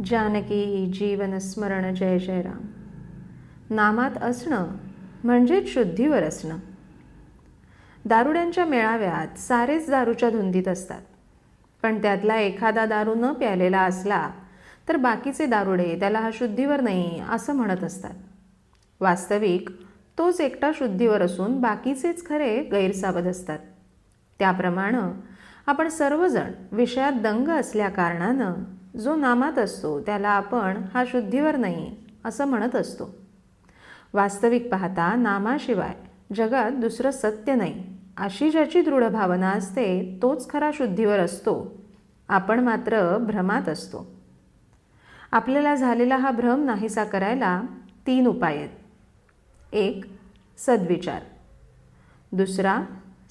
जानकी जीवन स्मरण जय जय राम. नामात असणं म्हणजेच शुद्धीवर असणं. दारुड्यांच्या मेळाव्यात सारेच दारूच्या धुंदीत असतात, पण त्यातला एखादा दारू न प्यालेला असला तर बाकीचे दारुडे त्याला हा शुद्धीवर नाही असं म्हणत असतात. वास्तविक तोच एकटा शुद्धीवर असून बाकीचेच खरे गैरसावध असतात. त्याप्रमाणे आपण सर्वजण विषयात दंग असल्याकारणानं जो नामात असतो त्याला आपण हा शुद्धीवर नाही असं म्हणत असतो. वास्तविक पाहता नामाशिवाय जगात दुसरं सत्य नाही अशी ज्याची दृढ भावना असते तोच खरा शुद्धीवर असतो. आपण मात्र भ्रमात असतो. आपल्याला झालेला हा भ्रम नाहीसा करायला 3 उपाय आहेत. 1. सद्विचार, 2.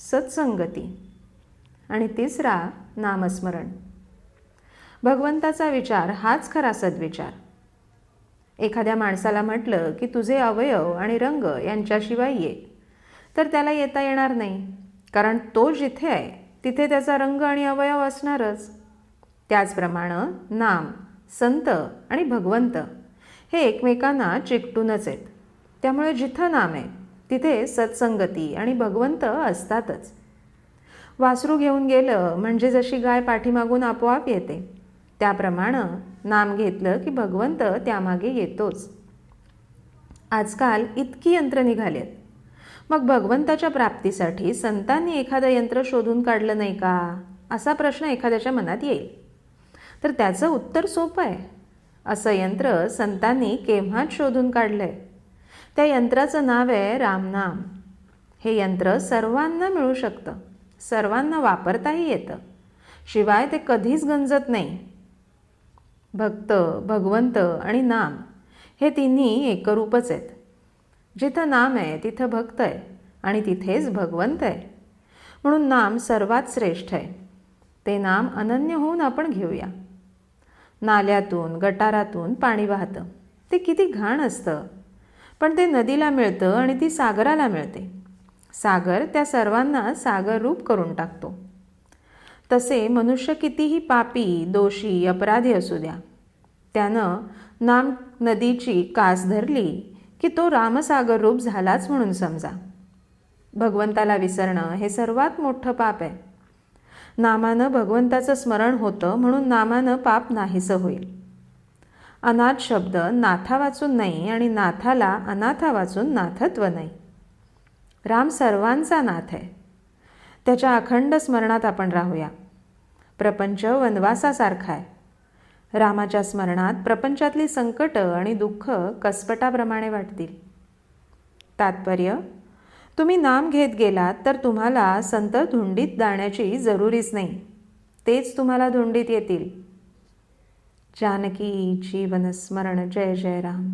सत्संगती आणि 3. नामस्मरण. भगवंताचा विचार हाच खरा सद्विचार. एखाद्या माणसाला म्हटलं की तुझे अवयव आणि रंग यांच्याशिवाय ये, तर त्याला येता येणार नाही, कारण तो जिथे आहे तिथे त्याचा रंग आणि अवयव असणारच. त्याचप्रमाणे नाम, संत आणि भगवंत हे एकमेकांना चिकटूनच आहेत. त्यामुळे जिथं नाम आहे तिथे सत्संगती आणि भगवंत असतातच. वासरू घेऊन गेलं म्हणजे जशी गाय पाठीमागून आपोआप येते, त्याप्रमाणे नाम घेतलं की भगवंत त्यामागे येतोच. आजकाल इतकी यंत्र निघालेत, मग भगवंताच्या प्राप्तीसाठी संतांनी एखादं यंत्र शोधून काढलं नाही का असा प्रश्न एखाद्याच्या मनात येईल. तर त्याचं उत्तर सोपं आहे. असं यंत्र संतांनी केव्हाच शोधून काढलंय. त्या यंत्राचं नाव आहे रामनाम. हे यंत्र सर्वांना मिळू शकतं, सर्वांना वापरताही येतं, शिवाय ते कधीच गंजत नाही. भक्त, भगवंत आणि नाम हे तिन्ही एकरूपच आहेत. जिथं नाम आहे तिथं भक्त आहे आणि तिथेच भगवंत आहे. म्हणून नाम सर्वात श्रेष्ठ आहे. ते नाम अनन्य होऊन आपण घेऊया. नाल्यातून गटारातून पाणी वाहतं, ते किती घाण असतं, पण ते नदीला मिळतं आणि ती सागराला मिळते. सागर त्या सर्वांना सागर रूप करून टाकतो. तसे मनुष्य कितीही पापी, दोषी, अपराधी असू द्या, त्यानं नाम नदीची कास धरली की तो रामसागर रूप झालाच म्हणून समजा. भगवंताला विसरणं हे सर्वात मोठं पाप आहे. नामानं भगवंताचं स्मरण होतं म्हणून नामानं पाप नाहीसं होईल. अनाथ शब्द नाथा वाचून नाही आणि नाथाला अनाथा वाचून नाथत्व नाही. राम सर्वांचा नाथ आहे. त्याच्या अखंड स्मरणात आपण राहूया. प्रपंच वनवासासारखा आहे. रामाच्या स्मरणात प्रपंचातली संकट आणि दुःख कसपटाप्रमाणे वाटतील. तात्पर्य: तुम्ही नाम घेत गेलात तर तुम्हाला संत धुंडीत जाण्याची जरुरीच नाही, तेच तुम्हाला धुंडीत येतील. जानकी जीवन स्मरण जय जय राम.